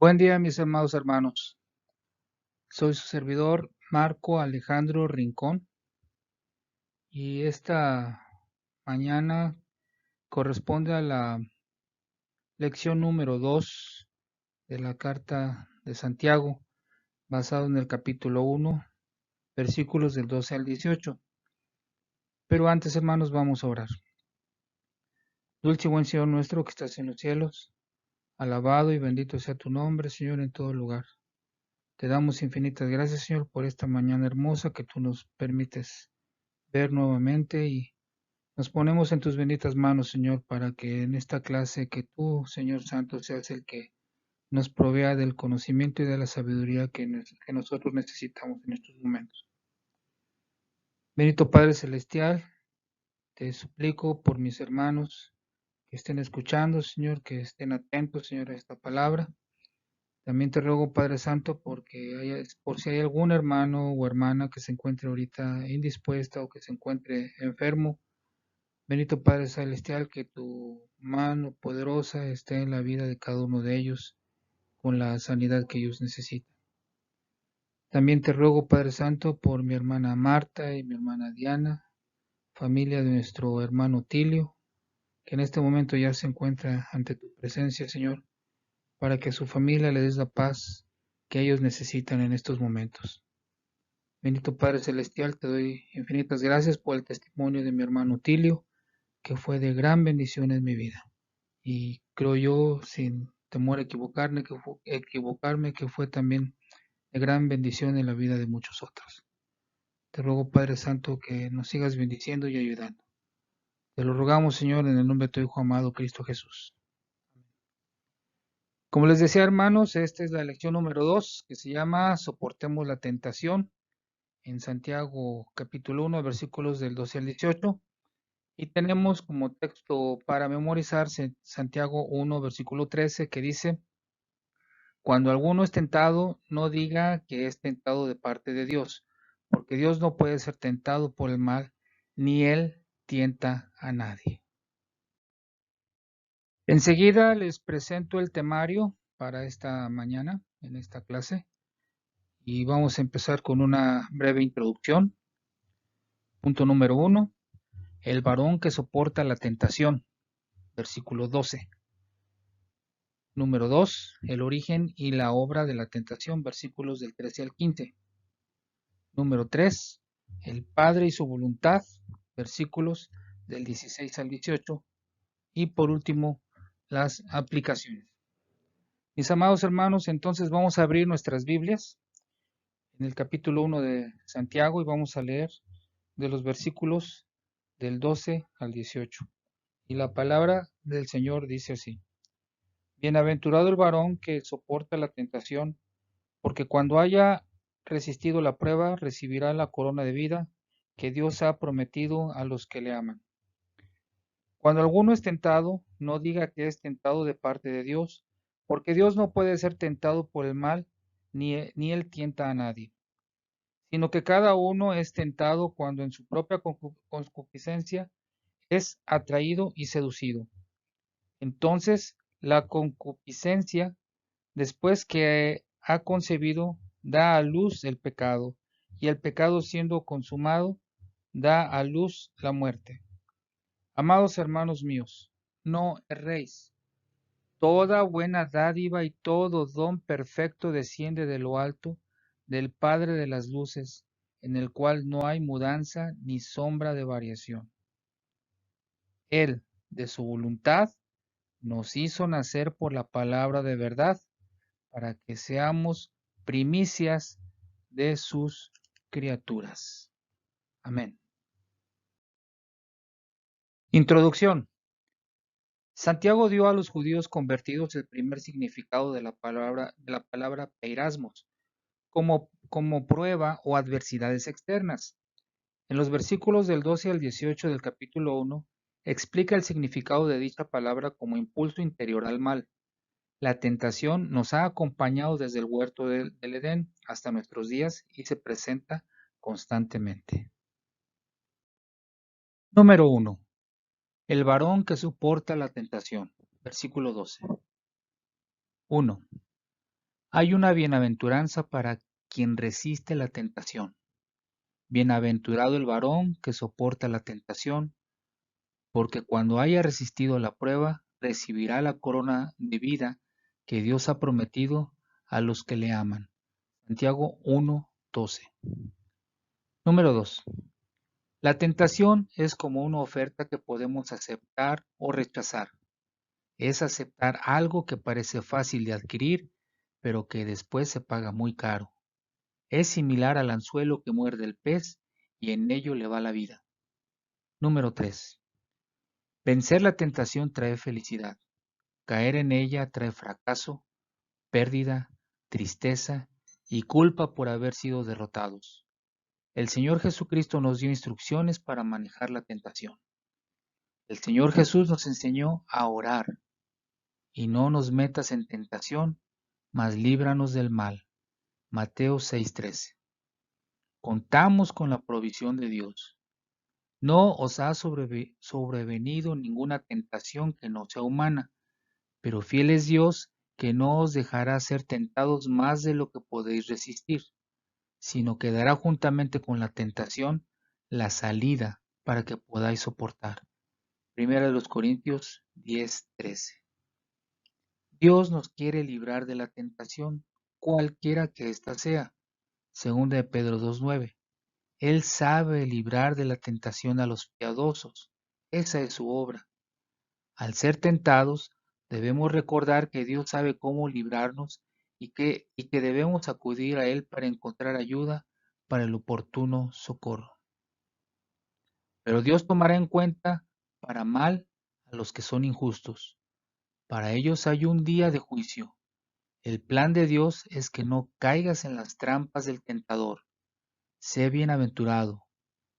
Buen día, mis amados hermanos. Soy su servidor Marco Alejandro Rincón y esta mañana corresponde a la lección número 2 de la carta de Santiago, basado en el capítulo 1, versículos del 12 al 18. Pero antes, hermanos, vamos a orar. Dulce y buen Señor nuestro que estás en los cielos, alabado y bendito sea tu nombre, Señor, en todo lugar. Te damos infinitas gracias, Señor, por esta mañana hermosa que tú nos permites ver nuevamente y nos ponemos en tus benditas manos, Señor, para que en esta clase que tú, Señor Santo, seas el que nos provea del conocimiento y de la sabiduría que nosotros necesitamos en estos momentos. Bendito Padre Celestial, te suplico por mis hermanos que estén escuchando, Señor, que estén atentos, Señor, a esta palabra. También te ruego, Padre Santo, por si hay algún hermano o hermana que se encuentre ahorita indispuesta o que se encuentre enfermo. Bendito Padre Celestial, que tu mano poderosa esté en la vida de cada uno de ellos con la sanidad que ellos necesitan. También te ruego, Padre Santo, por mi hermana Marta y mi hermana Diana, familia de nuestro hermano Tilio, que en este momento ya se encuentra ante tu presencia, Señor, para que a su familia le des la paz que ellos necesitan en estos momentos. Bendito Padre Celestial, te doy infinitas gracias por el testimonio de mi hermano Tilio, que fue de gran bendición en mi vida. Y creo yo, sin temor a equivocarme, que fue también de gran bendición en la vida de muchos otros. Te ruego, Padre Santo, que nos sigas bendiciendo y ayudando. Te lo rogamos, Señor, en el nombre de tu Hijo amado, Cristo Jesús. Como les decía, hermanos, esta es la lección número 2, que se llama Soportemos la tentación, en Santiago capítulo 1, versículos del 12 al 18. Y tenemos como texto para memorizar Santiago 1, versículo 13, que dice: Cuando alguno es tentado, no diga que es tentado de parte de Dios, porque Dios no puede ser tentado por el mal, ni Él tienta a nadie. Enseguida les presento el temario para esta mañana, en esta clase, y vamos a empezar con una breve introducción. Punto número 1, el varón que soporta la tentación, versículo 12. Número 2, el origen y la obra de la tentación, versículos del 13 al 15. Número 3, el Padre y su voluntad, versículos del 16 al 18. Y por último, las aplicaciones. Mis amados hermanos, entonces vamos a abrir nuestras Biblias en el capítulo 1 de Santiago y vamos a leer de los versículos del 12 al 18. Y la palabra del Señor dice así: Bienaventurado el varón que soporta la tentación, porque cuando haya resistido la prueba, recibirá la corona de vida que Dios ha prometido a los que le aman. Cuando alguno es tentado, no diga que es tentado de parte de Dios, porque Dios no puede ser tentado por el mal, ni él tienta a nadie, sino que cada uno es tentado cuando en su propia concupiscencia es atraído y seducido. Entonces, la concupiscencia, después que ha concebido, da a luz el pecado, y el pecado siendo consumado, da a luz la muerte. Amados hermanos míos, no erréis. Toda buena dádiva y todo don perfecto desciende de lo alto, del Padre de las luces, en el cual no hay mudanza ni sombra de variación. Él, de su voluntad, nos hizo nacer por la palabra de verdad, para que seamos primicias de sus criaturas. Amén. Introducción. Santiago dio a los judíos convertidos el primer significado de la palabra peirasmos, como prueba o adversidades externas. En los versículos del 12 al 18 del capítulo 1, explica el significado de dicha palabra como impulso interior al mal. La tentación nos ha acompañado desde el huerto del Edén hasta nuestros días y se presenta constantemente. Número 1. El varón que soporta la tentación. Versículo 12. 1. Hay una bienaventuranza para quien resiste la tentación. Bienaventurado el varón que soporta la tentación, porque cuando haya resistido la prueba, recibirá la corona de vida que Dios ha prometido a los que le aman. Santiago 1:12. Número 2. La tentación es como una oferta que podemos aceptar o rechazar. Es aceptar algo que parece fácil de adquirir, pero que después se paga muy caro. Es similar al anzuelo que muerde el pez y en ello le va la vida. Número 3. Vencer la tentación trae felicidad. Caer en ella trae fracaso, pérdida, tristeza y culpa por haber sido derrotados. El Señor Jesucristo nos dio instrucciones para manejar la tentación. El Señor Jesús nos enseñó a orar, y no nos metas en tentación, mas líbranos del mal. Mateo 6:13. Contamos con la provisión de Dios. No os ha sobrevenido ninguna tentación que no sea humana, pero fiel es Dios, que no os dejará ser tentados más de lo que podéis resistir, sino que dará juntamente con la tentación la salida para que podáis soportar. Primera de los Corintios 10:13. Dios nos quiere librar de la tentación, cualquiera que ésta sea. Segunda de Pedro 2:9. Él sabe librar de la tentación a los piadosos. Esa es su obra. Al ser tentados, debemos recordar que Dios sabe cómo librarnos y que debemos acudir a Él para encontrar ayuda para el oportuno socorro. Pero Dios tomará en cuenta para mal a los que son injustos. Para ellos hay un día de juicio. El plan de Dios es que no caigas en las trampas del tentador. Sé bienaventurado.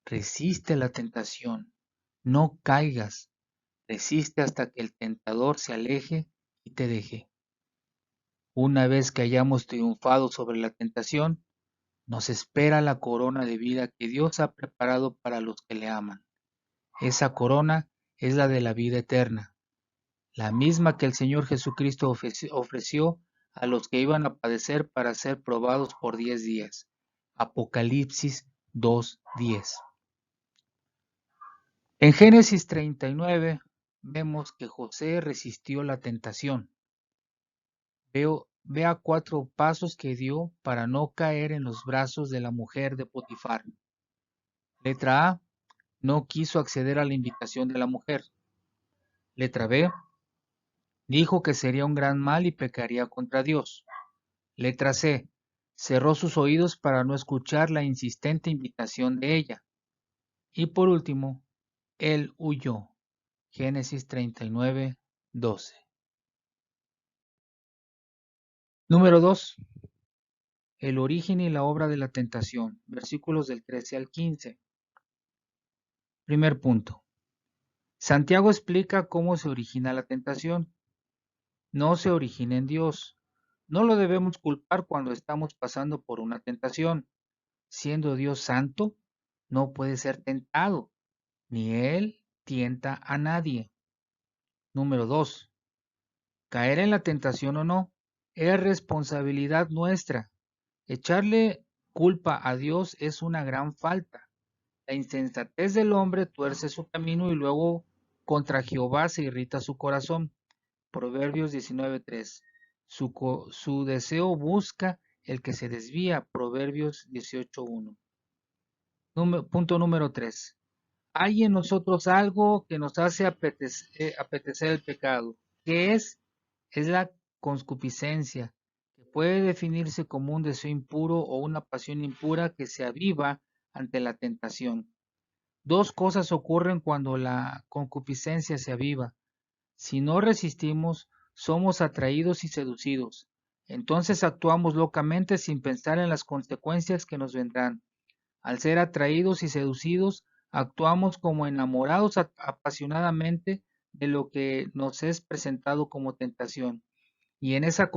Resiste la tentación. No caigas. Resiste hasta que el tentador se aleje y te deje. Una vez que hayamos triunfado sobre la tentación, nos espera la corona de vida que Dios ha preparado para los que le aman. Esa corona es la de la vida eterna, la misma que el Señor Jesucristo ofreció a los que iban a padecer para ser probados por 10 días. Apocalipsis 2:10. En Génesis 39 vemos que José resistió la tentación. Vea 4 pasos que dio para no caer en los brazos de la mujer de Potifar. Letra A. No quiso acceder a la invitación de la mujer. Letra B. Dijo que sería un gran mal y pecaría contra Dios. Letra C. Cerró sus oídos para no escuchar la insistente invitación de ella. Y por último, él huyó. Génesis 39:12. Número 2. El origen y la obra de la tentación. Versículos del 13 al 15. Primer punto. Santiago explica cómo se origina la tentación. No se origina en Dios. No lo debemos culpar cuando estamos pasando por una tentación. Siendo Dios santo, no puede ser tentado, ni Él tienta a nadie. Número 2. Caer en la tentación o no es responsabilidad nuestra. Echarle culpa a Dios es una gran falta. La insensatez del hombre tuerce su camino y luego contra Jehová se irrita su corazón. Proverbios 19:3. Su deseo busca el que se desvía. Proverbios 18:1. Punto número 3. Hay en nosotros algo que nos hace apetecer el pecado. ¿Qué es? Es la concupiscencia, que puede definirse como un deseo impuro o una pasión impura que se aviva ante la tentación. Dos cosas ocurren cuando la concupiscencia se aviva. Si no resistimos, somos atraídos y seducidos. Entonces actuamos locamente sin pensar en las consecuencias que nos vendrán. Al ser atraídos y seducidos, actuamos como enamorados apasionadamente de lo que nos es presentado como tentación. Y en esa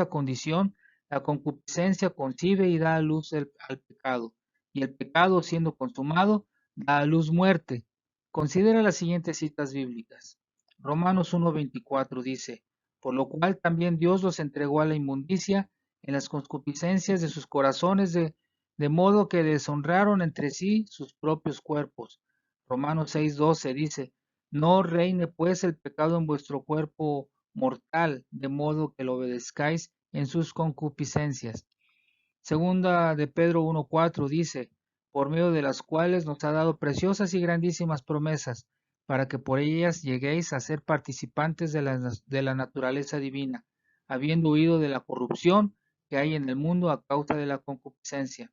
condición, la concupiscencia concibe y da a luz al pecado. Y el pecado, siendo consumado, da a luz muerte. Considera las siguientes citas bíblicas. Romanos 1:24 dice: por lo cual también Dios los entregó a la inmundicia en las concupiscencias de sus corazones, de modo que deshonraron entre sí sus propios cuerpos. Romanos 6:12 dice, no reine pues el pecado en vuestro cuerpo mortal, de modo que lo obedezcáis en sus concupiscencias. Segunda de Pedro 1:4 dice, por medio de las cuales nos ha dado preciosas y grandísimas promesas, para que por ellas lleguéis a ser participantes de la naturaleza divina, habiendo huido de la corrupción que hay en el mundo a causa de la concupiscencia.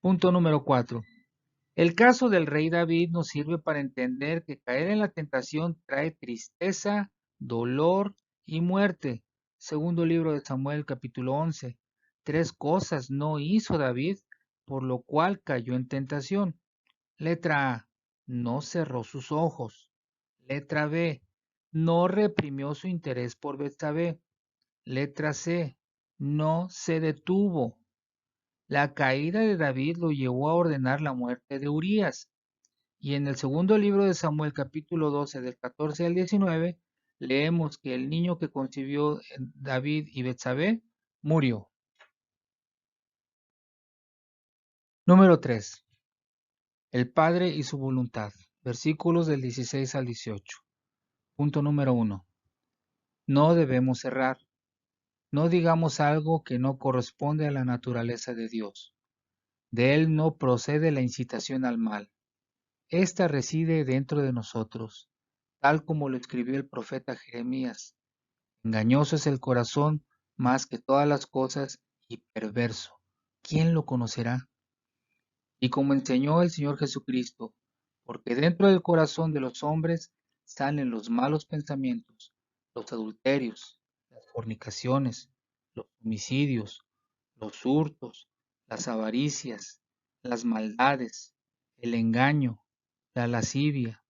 Punto número 4. El caso del rey David nos sirve para entender que caer en la tentación trae tristeza, dolor y muerte. Segundo libro de Samuel, capítulo 11. 3 cosas no hizo David, por lo cual cayó en tentación. Letra A. No cerró sus ojos. Letra B. No reprimió su interés por Betsabé. Letra C. No se detuvo. La caída de David lo llevó a ordenar la muerte de Urías. Y en el segundo libro de Samuel, capítulo 12, del 14 al 19, leemos que el niño que concibió David y Betsabé murió. Número 3. El Padre y su voluntad. Versículos del 16 al 18. Punto número 1. No debemos errar. No digamos algo que no corresponde a la naturaleza de Dios. De Él no procede la incitación al mal. Esta reside dentro de nosotros, tal como lo escribió el profeta Jeremías. Engañoso es el corazón más que todas las cosas y perverso. ¿Quién lo conocerá? Y como enseñó el Señor Jesucristo, porque dentro del corazón de los hombres salen los malos pensamientos, los adulterios, las fornicaciones, los homicidios, los hurtos, las avaricias, las maldades, el engaño, la lascivia,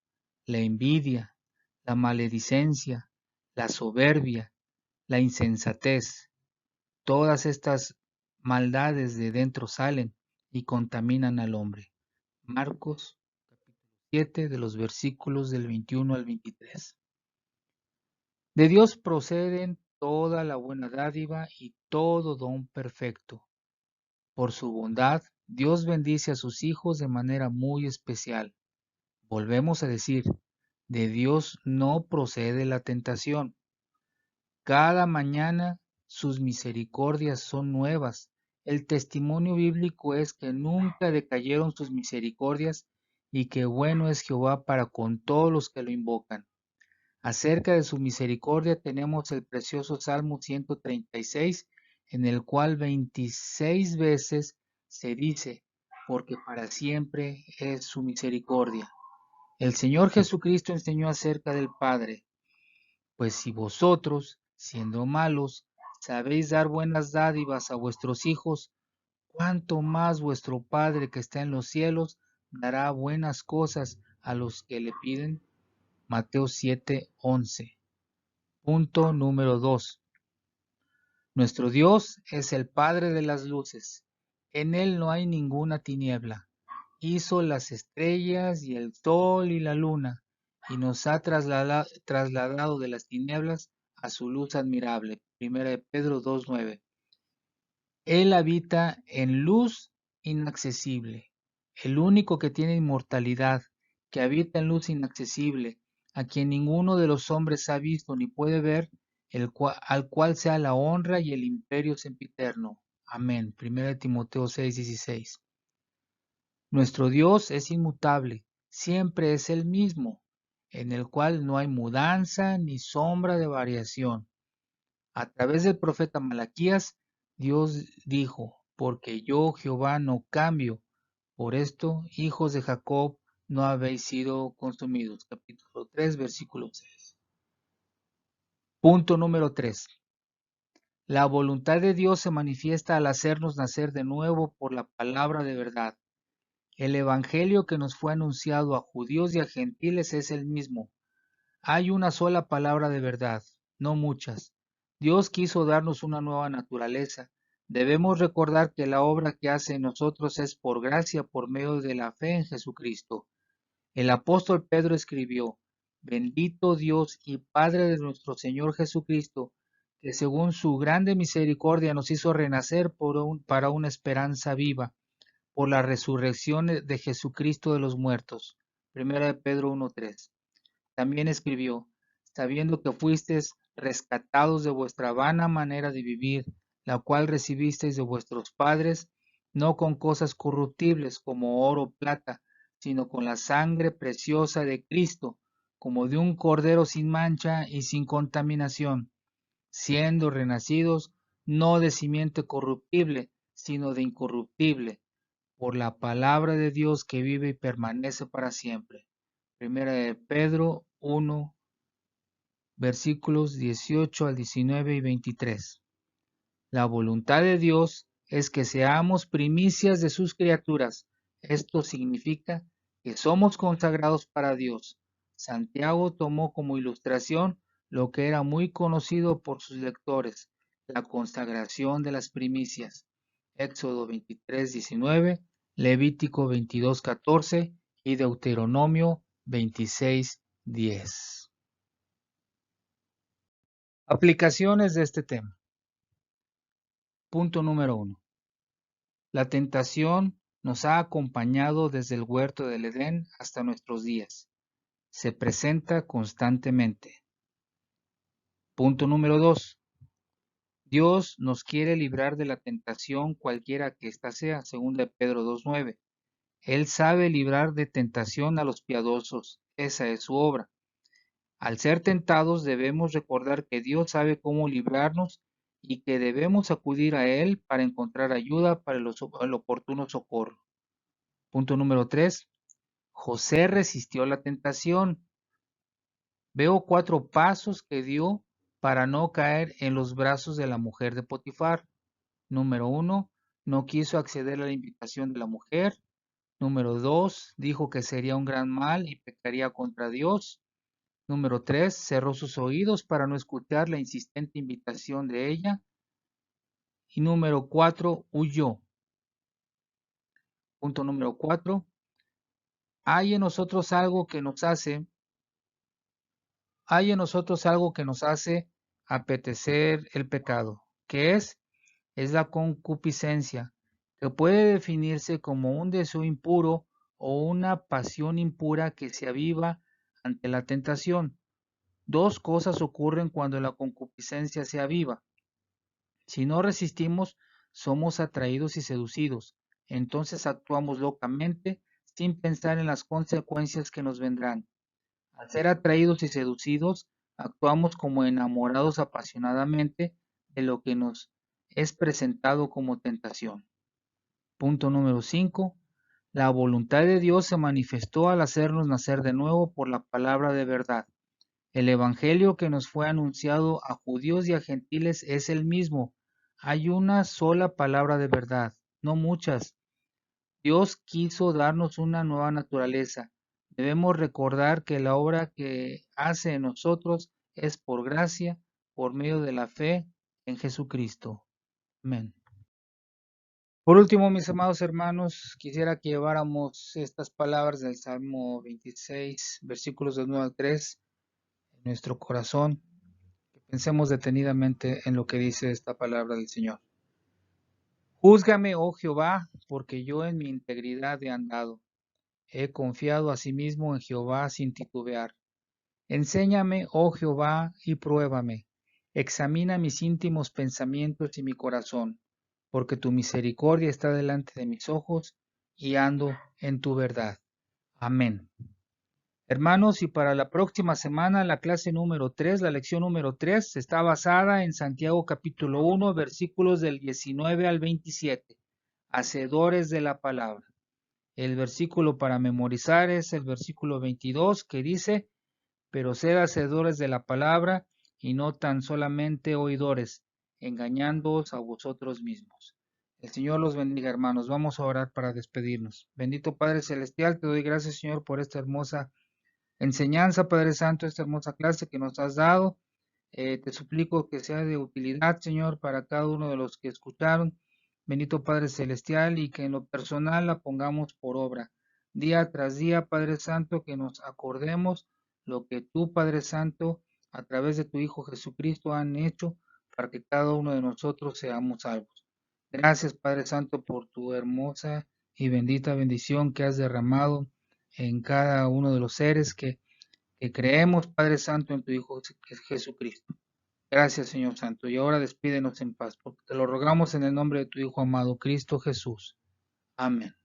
la envidia, la maledicencia, la soberbia, la insensatez. Todas estas maldades de dentro salen y contaminan al hombre. Marcos 7 de los versículos del 21 al 23. De Dios proceden toda la buena dádiva y todo don perfecto. Por su bondad, Dios bendice a sus hijos de manera muy especial. Volvemos a decir, de Dios no procede la tentación. Cada mañana sus misericordias son nuevas. El testimonio bíblico es que nunca decayeron sus misericordias y que bueno es Jehová para con todos los que lo invocan. Acerca de su misericordia tenemos el precioso Salmo 136, en el cual 26 veces se dice, porque para siempre es su misericordia. El Señor Jesucristo enseñó acerca del Padre, pues si vosotros, siendo malos, sabéis dar buenas dádivas a vuestros hijos, cuánto más vuestro Padre que está en los cielos dará buenas cosas a los que le piden. Mateo 7:11. Punto número 2. Nuestro Dios es el Padre de las luces. En Él no hay ninguna tiniebla. Hizo las estrellas y el sol y la luna, y nos ha trasladado de las tinieblas a su luz admirable. Primera de Pedro 2:9. Él habita en luz inaccesible, el único que tiene inmortalidad, que habita en luz inaccesible, a quien ninguno de los hombres ha visto ni puede ver, al cual sea la honra y el imperio sempiterno. Amén. 1 Timoteo 6:16. Nuestro Dios es inmutable, siempre es el mismo, en el cual no hay mudanza ni sombra de variación. A través del profeta Malaquías, Dios dijo, porque yo Jehová no cambio, por esto, hijos de Jacob, no habéis sido consumidos. Capítulo 3, versículo 6. Punto número 3. La voluntad de Dios se manifiesta al hacernos nacer de nuevo por la palabra de verdad. El evangelio que nos fue anunciado a judíos y a gentiles es el mismo. Hay una sola palabra de verdad, no muchas. Dios quiso darnos una nueva naturaleza. Debemos recordar que la obra que hace en nosotros es por gracia por medio de la fe en Jesucristo. El apóstol Pedro escribió, Bendito Dios y Padre de nuestro Señor Jesucristo, que según su grande misericordia nos hizo renacer para una esperanza viva, por la resurrección de Jesucristo de los muertos. Primera de Pedro 1:3. También escribió, sabiendo que fuisteis rescatados de vuestra vana manera de vivir, la cual recibisteis de vuestros padres, no con cosas corruptibles como oro o plata, sino con la sangre preciosa de Cristo, como de un cordero sin mancha y sin contaminación, siendo renacidos no de simiente corruptible, sino de incorruptible, por la palabra de Dios que vive y permanece para siempre. Primera de Pedro 1, versículos 18 al 19 y 23. La voluntad de Dios es que seamos primicias de sus criaturas. Esto significa que somos consagrados para Dios. Santiago tomó como ilustración lo que era muy conocido por sus lectores, la consagración de las primicias. Éxodo 23:19, Levítico 22:14 y Deuteronomio 26:10. Aplicaciones de este tema. Punto número 1. La tentación nos ha acompañado desde el huerto del Edén hasta nuestros días. Se presenta constantemente. Punto número 2. Dios nos quiere librar de la tentación cualquiera que ésta sea, según de Pedro 2:9. Él sabe librar de tentación a los piadosos. Esa es su obra. Al ser tentados debemos recordar que Dios sabe cómo librarnos y que debemos acudir a Él para encontrar ayuda para el oportuno socorro. Punto número 3. José resistió la tentación. Veo 4 pasos que dio para no caer en los brazos de la mujer de Potifar. Número 1. No quiso acceder a la invitación de la mujer. Número 2. Dijo que sería un gran mal y pecaría contra Dios. Número 3. Cerró sus oídos para no escuchar la insistente invitación de ella. Y número 4. Huyó. Punto número 4. Hay en nosotros algo que nos hace apetecer el pecado, que es la concupiscencia, que puede definirse como un deseo impuro o una pasión impura que se aviva ante la tentación. 2 cosas ocurren cuando la concupiscencia se aviva. Si no resistimos, somos atraídos y seducidos. Entonces actuamos locamente sin pensar en las consecuencias que nos vendrán. Al ser atraídos y seducidos, actuamos como enamorados apasionadamente de lo que nos es presentado como tentación. Punto número 5. La voluntad de Dios se manifestó al hacernos nacer de nuevo por la palabra de verdad. El evangelio que nos fue anunciado a judíos y a gentiles es el mismo. Hay una sola palabra de verdad, no muchas. Dios quiso darnos una nueva naturaleza. Debemos recordar que la obra que hace en nosotros es por gracia, por medio de la fe en Jesucristo. Amén. Por último, mis amados hermanos, quisiera que lleváramos estas palabras del Salmo 26, versículos del 9 al 3, en nuestro corazón. Pensemos detenidamente en lo que dice esta palabra del Señor. Júzgame, oh Jehová, porque yo en mi integridad he andado. He confiado asimismo en Jehová sin titubear. Enséñame, oh Jehová, y pruébame. Examina mis íntimos pensamientos y mi corazón, porque tu misericordia está delante de mis ojos y ando en tu verdad. Amén. Hermanos, y para la próxima semana la clase número 3, la lección número 3, está basada en Santiago capítulo 1, versículos del 19 al 27, hacedores de la palabra. El versículo para memorizar es el versículo 22 que dice, pero sed hacedores de la palabra y no tan solamente oidores, engañándoos a vosotros mismos. El Señor los bendiga, hermanos. Vamos a orar para despedirnos. Bendito Padre Celestial, te doy gracias, Señor, por esta hermosa enseñanza, Padre Santo, esta hermosa clase que nos has dado. Te suplico que sea de utilidad, Señor, para cada uno de los que escucharon. Bendito Padre Celestial, y que en lo personal la pongamos por obra. Día tras día, Padre Santo, que nos acordemos lo que tú, Padre Santo, a través de tu Hijo Jesucristo han hecho para que cada uno de nosotros seamos salvos. Gracias, Padre Santo, por tu hermosa y bendita bendición que has derramado en cada uno de los seres que creemos, Padre Santo, en tu Hijo Jesucristo. Gracias, Señor Santo. Y ahora despídenos en paz, porque te lo rogamos en el nombre de tu Hijo amado, Cristo Jesús. Amén.